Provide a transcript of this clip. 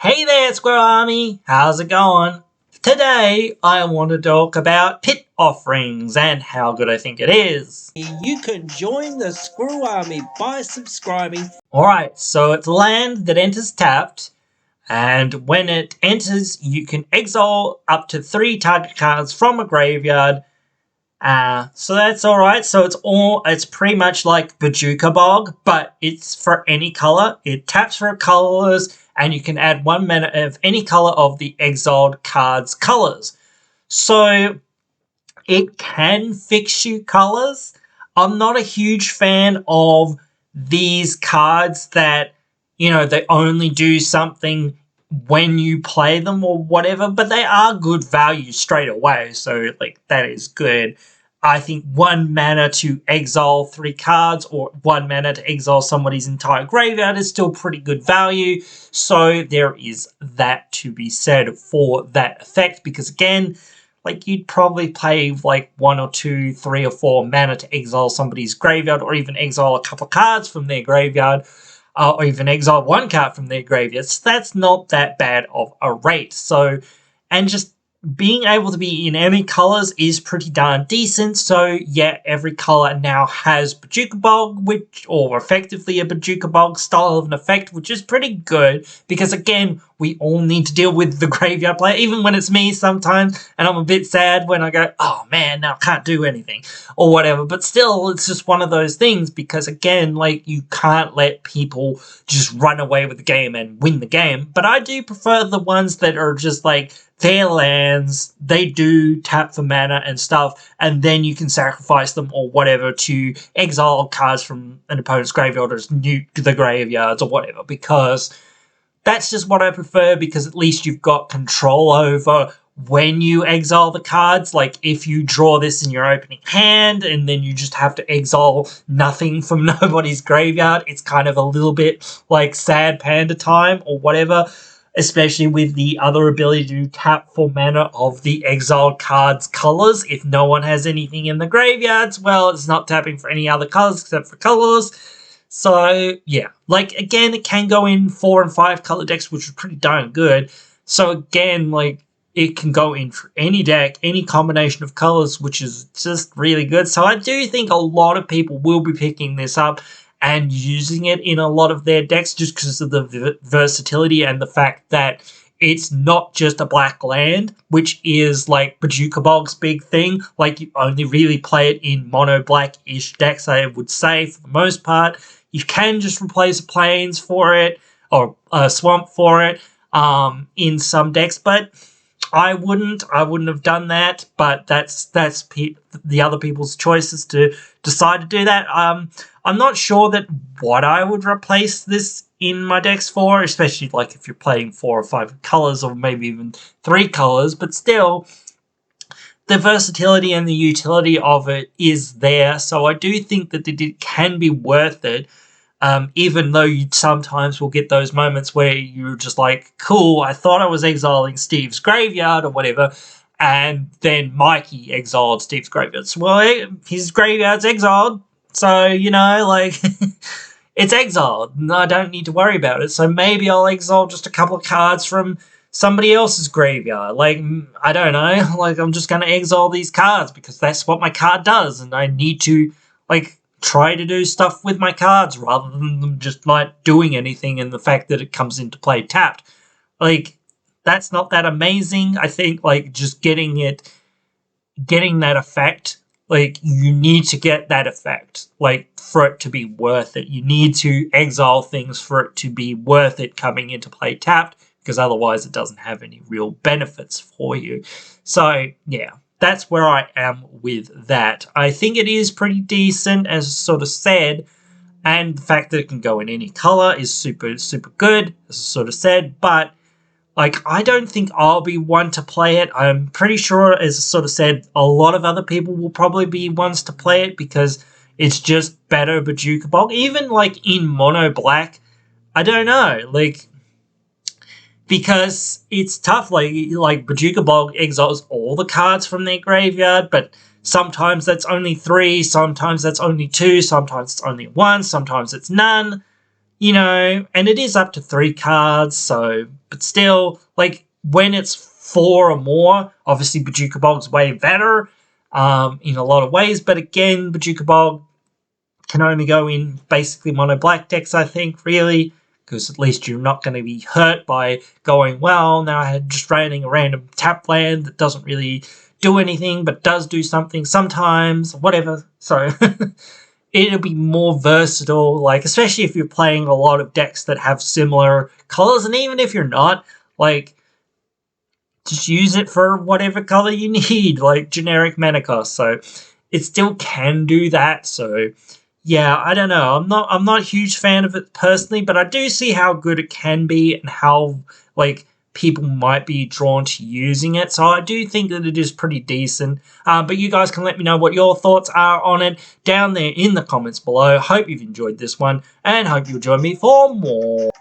Hey there, Squirrel Army! How's it going? Today, I want to talk about pit offerings and how good I think it is. You can join the Squirrel Army by subscribing. Alright, so it's land that enters tapped, and when it enters, you can exile up to 3 target cards from a graveyard. So that's alright. So it's pretty much like Bojuka Bog, but it's for any color. It taps for colors, and you can add 1 mana of any color of the exiled card's colors. So it can fix you colors. I'm not a huge fan of these cards that, they only do something when you play them or whatever, but they are good value straight away, so that is good. I think 1 mana to exile 3 cards or 1 mana to exile somebody's entire graveyard is still pretty good value, so there is that to be said for that effect, because again, you'd probably play 1 or 2, 3 or 4 mana to exile somebody's graveyard, or even exile a couple cards from their graveyard, or even exile 1 card from their graveyard. So that's not that bad of a rate. So, and just being able to be in any colors is pretty darn decent. So yeah, every color now has Bojuka Bog, or effectively a Bojuka Bog style of an effect, which is pretty good, because again, we all need to deal with the graveyard player, even when it's me sometimes, and I'm a bit sad when I go, oh man, now I can't do anything, or whatever, but still, it's just one of those things, because again, you can't let people just run away with the game and win the game, but I do prefer the ones that are just their lands, they do tap for mana and stuff, and then you can sacrifice them or whatever to exile cards from an opponent's graveyard or just nuke the graveyards or whatever, because that's just what I prefer, because at least you've got control over when you exile the cards. If you draw this in your opening hand and then you just have to exile nothing from nobody's graveyard, it's kind of a little bit like Sad Panda time or whatever, especially with the other ability to tap for mana of the exiled card's colors. If no one has anything in the graveyards, well, it's not tapping for any other colors except for colors. So, yeah. Again, it can go in 4 and 5 color decks, which is pretty darn good. So, again, it can go in for any deck, any combination of colors, which is just really good. So, I do think a lot of people will be picking this up and using it in a lot of their decks just because of the versatility and the fact that it's not just a black land, which is Bojuka Bog's big thing. You only really play it in mono black-ish decks, I would say, for the most part. You can just replace plains for it or a swamp for it in some decks, but I wouldn't have done that, but that's the other people's choices to decide to do that. I'm not sure that what I would replace this in my decks for, especially if you're playing 4 or 5 colors or maybe even 3 colors, but still, the versatility and the utility of it is there, so I do think that it can be worth it. Even though you sometimes will get those moments where you're just cool, I thought I was exiling Steve's graveyard or whatever, and then Mikey exiled Steve's graveyard. So, well, his graveyard's exiled, so, it's exiled, and I don't need to worry about it, so maybe I'll exile just a couple of cards from somebody else's graveyard. I don't know, I'm just gonna exile these cards because that's what my card does, and I need to, try to do stuff with my cards rather than them just not doing anything, and the fact that it comes into play tapped. That's not that amazing. I think just getting that effect, you need to get that effect for it to be worth it. You need to exile things for it to be worth it coming into play tapped, because otherwise it doesn't have any real benefits for you. So yeah, that's where I am with that. I think it is pretty decent, as sort of said, and the fact that it can go in any color is super, super good, as I sort of said, but I don't think I'll be one to play it. I'm pretty sure, as I sort of said, a lot of other people will probably be ones to play it because it's just better Bojuka Bog. Even in mono black, I don't know, because it's tough. Bojuka Bog exiles all the cards from their graveyard, but sometimes that's only 3, sometimes that's only 2, sometimes it's only 1, sometimes it's none. you know, and it is up to 3 cards, so, but still, like, when it's 4 or more, obviously Bojuka Bog's way better in a lot of ways, but again, Bojuka Bog can only go in basically mono black decks, I think, really, because at least you're not going to be hurt by going, well, now I had just raining a random tap land that doesn't really do anything, but does do something sometimes, whatever, so it'll be more versatile, like, especially if you're playing a lot of decks that have similar colors, and even if you're not, like, just use it for whatever color you need, like generic mana cost, so it still can do that, so yeah, I don't know. I'm not a huge fan of it personally, but I do see how good it can be and how, like, people might be drawn to using it. So I do think that it is pretty decent. But you guys can let me know what your thoughts are on it down there in the comments below. Hope you've enjoyed this one and hope you'll join me for more.